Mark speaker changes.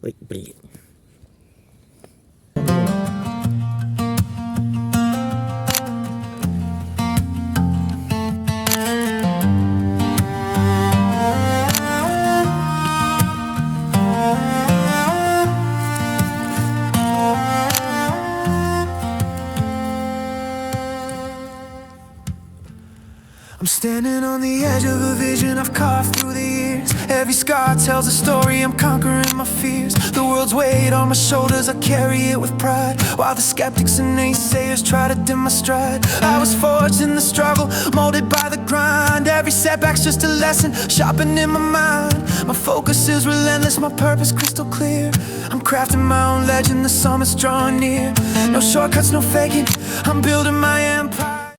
Speaker 1: Ой, блин.
Speaker 2: I'm standing on the edge of a vision I've carved through the years. Every scar tells a story, I'm conquering my fears. The world's weight on my shoulders, I carry it with pride, while the skeptics and naysayers try to dim my stride. I was forged in the struggle, molded by the grind. Every setback's just a lesson, sharpening my mind. My focus is relentless, my purpose crystal clear. I'm crafting my own legend, the summit's drawing near. No shortcuts, no faking, I'm building my empire.